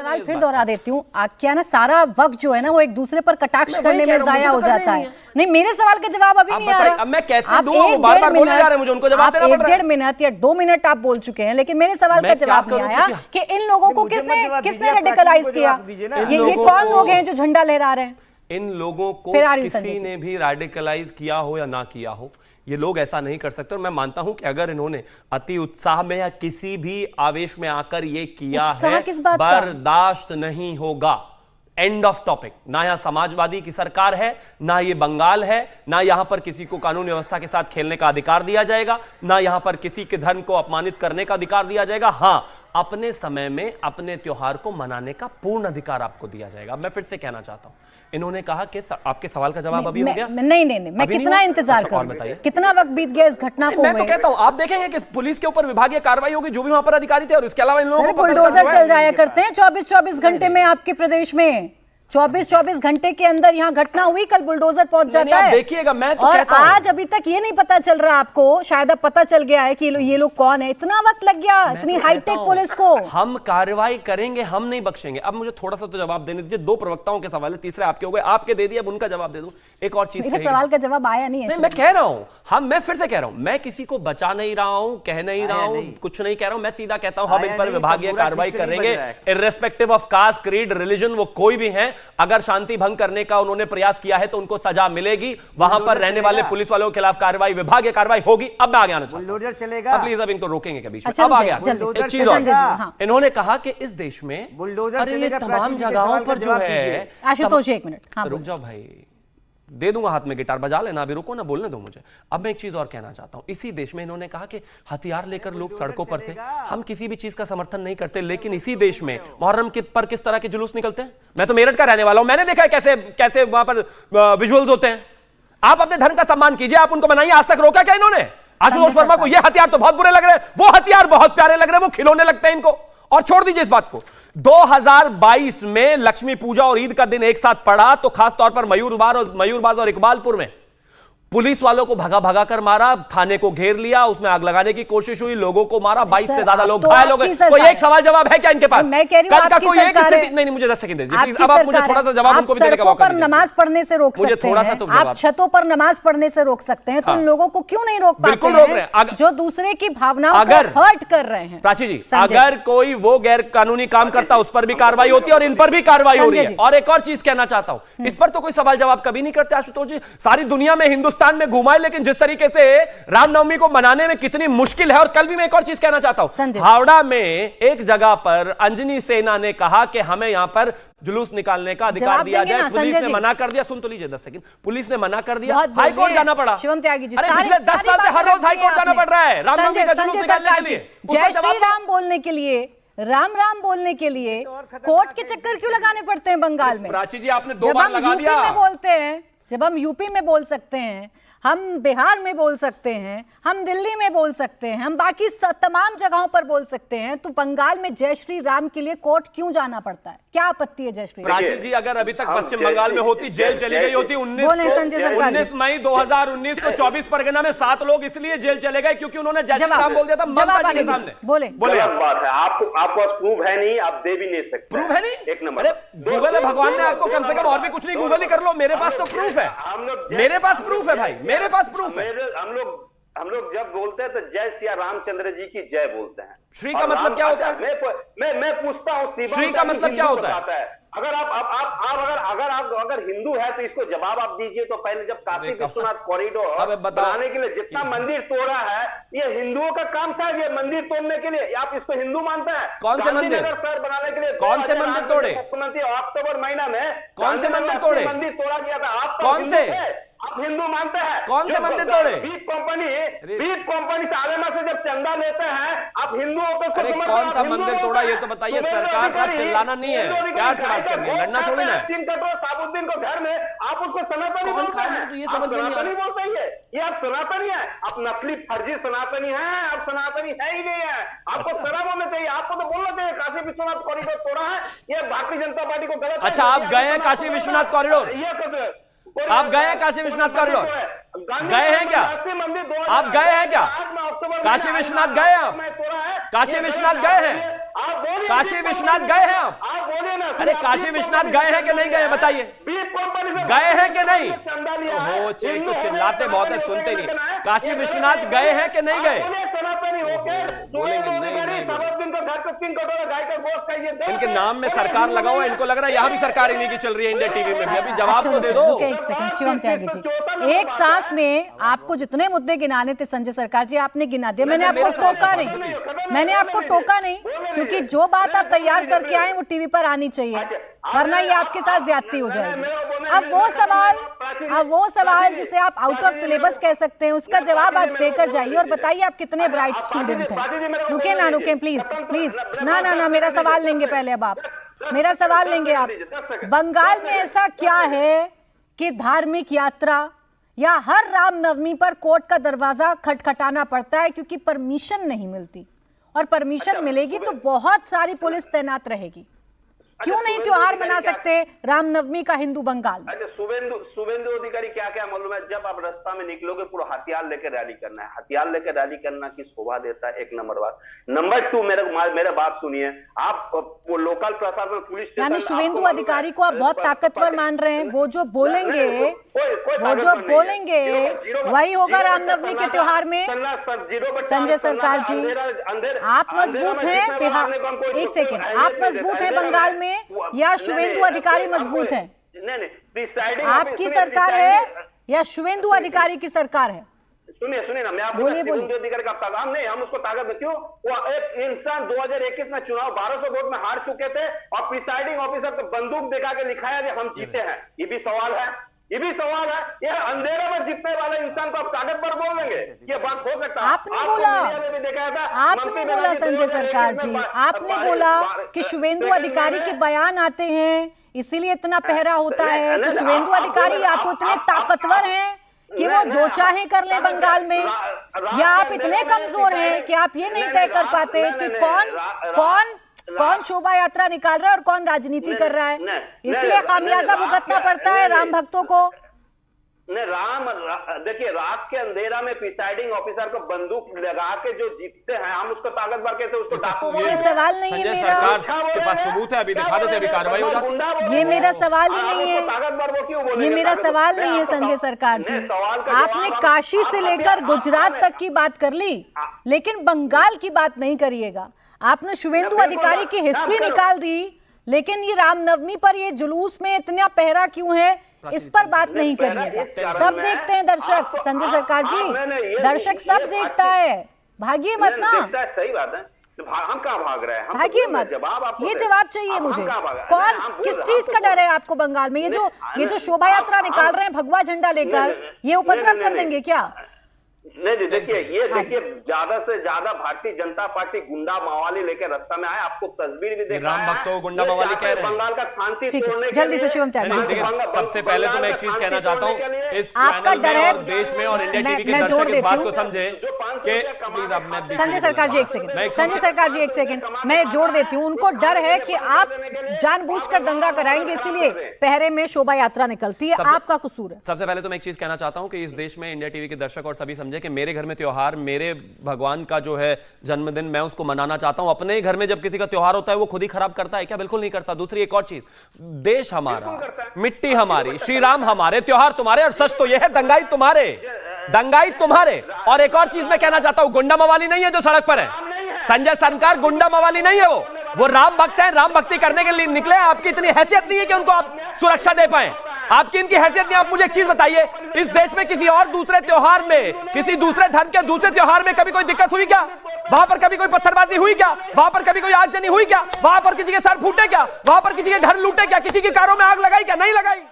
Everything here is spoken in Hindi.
सवाल फिर दोहरा देती हूँ, क्या ना सारा वक्त जो है ना वो एक दूसरे पर कटाक्ष करने में जाया हो जाता है। नहीं, मेरे सवाल का जवाब अभी नहीं आ रहा। अब मैं कैसे दूं? वो बार-बार बोले जा रहे हैं, मुझे उनको जवाब देना पड़ रहा है। 1.5 मिनट या 2 मिनट आप बोल चुके हैं, लेकिन मेरे सवाल का जवाब नहीं आया कि इन लोगों को किसने रेडिकलाइज किया। ये कौन लोग हैं जो झंडा लहरा रहे हैं? इन लोगों को किसी ने भी रेडिकलाइज किया हो या ना किया हो, ये लोग ऐसा नहीं कर सकते। और मैं मानता हूं कि अगर इन्होंने अति उत्साह में या किसी भी आवेश में आकर ये किया है, बर्दाश्त नहीं होगा। End of topic. ना यहां समाजवादी की सरकार है, ना ये बंगाल है, ना यहां पर किसी को कानून व्यवस्था के साथ खेलने का अधिकार दिया जाएगा, ना यहां पर किसी के धर्म को अपमानित करने का अधिकार दिया जाएगा। हां, अपने समय में अपने त्योहार को मनाने का पूर्ण अधिकार आपको दिया जाएगा। मैं फिर से कहना चाहता हूं, इन्होंने कहा कि आपके सवाल का जवाब अभी हो गया। नहीं, मैं कितना इंतजार करूं? बताइए कितना वक्त बीत गया इस घटना को? मैं तो कहता हूं आप देखेंगे कि पुलिस के ऊपर विभागीय कार्रवाई होगी, जो भी वहां पर अधिकारी थे, और इसके अलावा इन लोगों को बुलडोजर चल जाया करते हैं 24-24 घंटे में आपके प्रदेश में। 24-24 घंटे के अंदर यहाँ घटना हुई, कल बुलडोजर पहुंच जाता है। देखिएगा, मैं तो और कहता हूं, आज अभी तक ये नहीं पता चल रहा आपको, शायद अब पता चल गया है कि ये लोग कौन है। इतना वक्त लग गया इतनी हाईटेक पुलिस को। हम कार्रवाई करेंगे, हम नहीं बख्शेंगे। अब मुझे थोड़ा सा तो जवाब देने दीजिए। 2 प्रवक्ताओं के सवाल है, तीसरे आपके हो गए, आपके दे दिए, अब उनका जवाब दे दूं। एक और चीज, सवाल का जवाब आया नहीं है। मैं कह रहा हूं, मैं फिर से कह रहा हूं, मैं किसी को बचा नहीं रहा हूं, कह नहीं रहा हूं, कुछ नहीं कह रहा हूं। मैं सीधा कहता हूं, हम इन पर विभागीय कार्रवाई करेंगे, irrespective of caste, creed, religion, वो कोई भी है। अगर शांति भंग करने का उन्होंने प्रयास किया है तो उनको सजा मिलेगी। वहां पर रहने वाले पुलिस वालों के खिलाफ कार्रवाई, विभागीय कार्रवाई होगी। अब मैं आगे आना चाहता हूं, प्लीज अब इनको रोकेंगे के बीच में। अब आगे एक चीज और, इन्होंने कहा कि इस देश में अरे ये तमाम जगहों पर जो है। आशुतोष 1 मिनट रुक जाओ भाई, दे दूंगा हाथ में गिटार, बजा लेना, अभी रुको ना, बोलने दो मुझे। अब मैं एक चीज और कहना चाहता हूं। इसी देश में इन्होंने कहा कि हथियार लेकर लोग सड़कों पर थे। हम किसी भी चीज का समर्थन नहीं करते, लेकिन इसी देश में मुहर्रम के पर किस तरह के जुलूस निकलते हैं। मैं तो मेरठ का रहने वाला हूं, मैंने देखा है कैसे कैसे वहां पर विजुअल्स होते हैं। आप अपने धर्म का सम्मान कीजिए, आप उनको मनाइए। आज तक रोका क्या इन्होंने? आशुतोष वर्मा को ये हथियार तो बहुत बुरे लग रहे हैं, वो हथियार बहुत प्यारे लग रहे हैं, वो खिलौने लगते हैं इनको। और छोड़ दीजिए इस बात को, 2022 में लक्ष्मी पूजा और ईद का दिन एक साथ पड़ा तो खास तौर पर मयूरबाज और इकबालपुर में पुलिस वालों को भगा भगा कर मारा, थाने को घेर लिया, उसमें आग लगाने की कोशिश हुई, लोगों को मारा, 22 से ज्यादा लोग घायल हो गए। कोई एक सवाल जवाब है क्या इनके पास? मैं कह रही हूं, कल का कोई एक स्थिति नहीं, मुझे 10 सेकंड दीजिए प्लीज। अब आप मुझे थोड़ा सा जवाब उनको भी देने का मौका दीजिए। नमाज पढ़ने से रोक सकते हैं आप, छतों पर नमाज पढ़ने से रोक सकते हैं, तो इन लोगों को क्यों नहीं रोक पाते? बिल्कुल रोक रहे हैं, जो दूसरे की भावनाओं को हर्ट कर रहे हैं। प्राची जी, अगर कोई वो गैर कानूनी काम करता उस पर भी कार्रवाई होती है और इन पर भी कार्रवाई हो रही है। और एक और चीज कहना चाहता हूं, इस पर तो कोई सवाल जवाब कभी नहीं करते आशुतोष जी। सारी दुनिया में, हिंदुस्तान में घुमाए, लेकिन जिस तरीके से रामनवमी को मनाने में कितनी मुश्किल है। और कल भी मैं एक और चीज कहना चाहता हूं, हावड़ा में एक जगह पर अंजनी सेना ने कहा कि हमें यहां पर जुलूस निकालने का अधिकार दिया जाए। पुलिस ने मना कर दिया। सुन तो लीजिए 10 सेकंड। पुलिस ने मना कर दिया, हाईकोर्ट जाना पड़ा। शिवम त्यागी जी, अरे पिछले 10 साल से हर रोज हाईकोर्ट जाना पड़ रहा है रामनवमी का जुलूस निकालने के लिए। जय श्री राम बोलने के लिए, राम राम बोलने के लिए कोर्ट के चक्कर क्यों लगाने पड़ते हैं बंगाल में? प्राची जी, आपने 2 बार लगा दिया। जब हम यूपी में बोल सकते हैं, हम बिहार में बोल सकते हैं, हम दिल्ली में बोल सकते हैं, हम बाकी तमाम जगहों पर बोल सकते हैं, तो बंगाल में जय श्री राम के लिए कोर्ट क्यों जाना पड़ता है? क्या आपत्ति है जय श्री राम? प्राची जी, अगर अभी तक पश्चिम बंगाल में होती, जेल चली गई होती। 19 मई 2019 को 24 परगना में 7 लोग इसलिए जेल चले गए क्योंकि उन्होंने जय श्री राम बोल दिया था ममता जी के सामने। बोले बात है, आपको पास प्रूफ है नहीं, आप दे भी नहीं सकते। प्रूफ है नहीं? एक नंबर। अरे गूगल है, भगवान ने आपको कम से कम और भी कुछ नहीं, गूगल ही कर लो। मेरे पास तो प्रूफ है, मेरे पास प्रूफ है भाई, मेरे पास प्रूफ है। हम लोग जब बोलते हैं तो जय सिया रामचंद्र जी की जय बोलते हैं। श्री का मतलब क्या होता है? मैं पूछता हूँ, श्री का मतलब क्या होता है? अगर हिंदू है तो इसको जवाब आप दीजिए। तो पहले जब काशी विश्वनाथ कॉरिडोर बनाने के लिए जितना मंदिर तोड़ा है, ये हिंदुओं का काम था, ये मंदिर तोड़ने के लिए। आप इसको हिंदू मानते हैं? कौन से मंदिर? शहर बनाने के लिए कौन से मंदिर तोड़े? मुख्यमंत्री अक्टूबर महीना में कौन से मंदिर तोड़े? मंदिर तोड़ा गया था। आप कौन से? आप हिंदू मानते हैं? कौन से मंदिर तोड़े? बीट कंपनी सारेमा से जब चंदा लेते हैं, आप हिंदुओं को कौन सा मंदिर तोड़ा ये तो बताइए। सरकार का चिल्लाना नहीं है, प्यार से बात करनी है, लड़ना थोड़ी ना। साबुद्दीन को घर में आप उसको सनातनी बोलते हैं, तो ये समझ में नहीं सनातनी बोलते हैं। ये आप सनातनी है, आप नकली फर्जी सनातनी है, आप सनातनी है ही नहीं है। आपको शर्म होना चाहिए, आपको तो बोलना चाहिए काशी विश्वनाथ कॉरिडोर तोड़ा है, ये भारतीय जनता पार्टी को गलत। अच्छा, आप गए हैं काशी विश्वनाथ कॉरिडोर? आप गए हैं काशी विश्वनाथ कॉरिडोर? गए हैं क्या? आप गए हैं क्या? काशी विश्वनाथ गए हैं आप? काशी विश्वनाथ गए हैं? काशी विश्वनाथ गए हैं आप? अरे काशी विश्वनाथ गए हैं कि नहीं गए बताइए, गए हैं कि नहीं? ओहो चेक तो चिल्लाते बहुत है, सुनते नहीं। काशी विश्वनाथ गए हैं कि नहीं गए? बोलेंगे नहीं। इनके नाम में सरकार लगा हुआ है, इनको लग रहा है यहाँ भी सरकार इन्हीं की चल रही है, इंडिया टीवी में भी। अभी जवाब तो दे दो। एक सेकंड शिवम त्यागी जी, एक सांस में आपको जितने मुद्दे गिनाने थे संजय सरकार जी आपने गिना दिया। मैंने आपको टोका नहीं, मैंने आपको टोका नहीं, क्योंकि जो बात आप तैयार करके आए वो टीवी पर आनी चाहिए, वरना ये आपके साथ ज्यादती हो जाएगी। अब वो सवाल जिसे आप आउट ऑफ सिलेबस कह सकते हैं, उसका जवाब आज देकर जाइए और बताइए आप कितने ब्राइट स्टूडेंट हैं। रुके ना रुके प्लीज प्लीज, ना ना ना, मेरा सवाल लेंगे पहले, अब आप मेरा सवाल लेंगे। आप बंगाल में ऐसा क्या है कि धार्मिक यात्रा या हर रामनवमी पर कोर्ट का दरवाजा खटखटाना पड़ता है क्योंकि परमिशन नहीं मिलती, और परमिशन मिलेगी तो बहुत सारी पुलिस तैनात रहेगी। क्यों नहीं त्योहार मना सकते रामनवमी का हिंदू बंगाल? अच्छा शुभेंदु अधिकारी क्या क्या मालूम है, जब आप रास्ता में निकलोगे पूरा हथियार लेकर रैली करना है, हथियार लेकर रैली करना की शोभा देता है, एक नंबर बात। नंबर 2 मेरा बात सुनिए, आप वो लोकल प्रशासन पुलिस, यानी शुभेंदु अधिकारी को आप बहुत ताकतवर मान रहे हैं? वो जो बोलेंगे वही होगा रामनवमी के त्योहार में। संजय सरकार जी आप मजबूत हैं बिहार, एक सेकेंड, आप मजबूत हैं बंगाल में या शुभेंदु अधिकारी मजबूत है? आपकी सरकार है या शुभेंदु अधिकारी की सरकार है? सुनिए ना, मैं आपको अधिकारी का ताकत नहीं, हम उसको ताकत में क्यों? वो एक इंसान 2021 में चुनाव 1200 वोट में हार चुके थे और प्रिसाइडिंग ऑफिसर को बंदूक दिखा के लिखाया कि हम जीते हैं। ये भी सवाल है, ये भी सवाल है। ये अंधेरे में जीतने वाले इंसान को आप ताकत पर बोल देंगे, ये बात हो सकता है? आपने बोला संजय सरकार जी, आपने बोला कि शुभेंदु अधिकारी के बयान आते हैं इसीलिए इतना पहरा होता है। तो शुभेंदु अधिकारी या तो इतने ताकतवर हैं कि वो जो चाहे कर ले बंगाल में, या आप इतने कमजोर हैं कि आप ये नहीं तय कर पाते कि कौन शोभा यात्रा निकाल रहा है और कौन राजनीति कर रहा है, इसलिए खामियाजा भुगतना पड़ता है राम भक्तों को। देखिए रात के अंधेरा में प्रिसाइडिंग ऑफिसर को बंदूक लगा के जो जीतते हैं, हम उसको ताकतवर कैसे उसको डाकू बोलते हैं? ये सवाल नहीं है मेरा, सरकार के पास सबूत है, अभी दिखा देते, अभी कार्रवाई हो जाती। ये मेरा सवाल ही नहीं है, ताकतवर वो क्यों बोलेंगे? ये मेरा सवाल नहीं है संजय सरकार जी। आपने काशी से लेकर गुजरात तक की बात कर ली, लेकिन बंगाल की बात नहीं करिएगा। आपने शुभेंदु अधिकारी की हिस्ट्री निकाल दी, लेकिन ये रामनवमी पर ये जुलूस में इतना पहरा क्यों है इस पर बात नहीं करिएगा। सब देखते हैं दर्शक, संजय सरकार जी, दर्शक सब देखता है, भागिए मत ना। सही बात है, हम कहाँ भाग रहे हैं? भागिए मत, ये जवाब चाहिए मुझे। कौन किस चीज का डर है आपको बंगाल में? ये जो शोभा यात्रा निकाल रहे हैं भगवा झंडा लेकर, ये उपद्रव कर देंगे क्या? नहीं देखिए ज्यादा से ज्यादा भारतीय जनता पार्टी गुंडा मवाली लेकर रास्ता में आए, आपको तस्वीर भी देखा, राम भक्तों गुंडा मवाली कह रहे हैं। बंगाल का शांति तोड़ने के जल्दी से शिवम त्यागी। सबसे पहले तो मैं एक चीज कहना चाहता हूँ, इस आपका डर है, और देश में और इंडिया टीवी के दर्शक इस बात को समझे कि प्लीज अब मैं संजय सरकार जी एक सेकंड, संजय सरकार जी एक सेकंड, मैं जोड़ देती हूँ। उनको डर है कि आप जानबूझकर दंगा कराएंगे, इसीलिए पहरे में शोभा यात्रा निकलती है, आपका कसूर है। सबसे पहले तो मैं एक चीज कहना चाहता हूँ कि इस देश में इंडिया टीवी के दर्शक और सभी समझे कि मेरे घर में त्योहार, मेरे भगवान का जो है जन्मदिन, मैं उसको मनाना चाहता हूं। अपने घर में जब किसी का त्योहार होता है वो खुद ही खराब करता है क्या? बिल्कुल नहीं करता। दूसरी एक और चीज, देश हमारा, मिट्टी हमारी, श्री राम हमारे, त्योहार तुम्हारे, और सच तो यह है दंगाई तुम्हारे, दंगाई तुम्हारे। और एक और चीज मैं कहना चाहता हूं, गुंडा मवाली नहीं है जो सड़क पर है, संजय सरकार गुंडा मवाली नहीं है, वो राम भक्त है, राम भक्ति करने के लिए निकले। आपकी इतनी हैसियत नहीं है कि उनको आप सुरक्षा दे पाए, आपकी इनकी हैसियत नहीं। आप मुझे एक चीज बताइए, इस देश में किसी और दूसरे त्योहार में, किसी दूसरे धर्म के दूसरे त्योहार में कभी कोई दिक्कत हुई क्या? वहां पर कभी कोई पत्थरबाजी हुई क्या? वहां पर कभी कोई आगजनी हुई क्या? वहां पर किसी के सर फूटे क्या? वहां पर किसी के घर लूटे क्या? किसी की कारों में आग लगाई क्या? नहीं लगाई।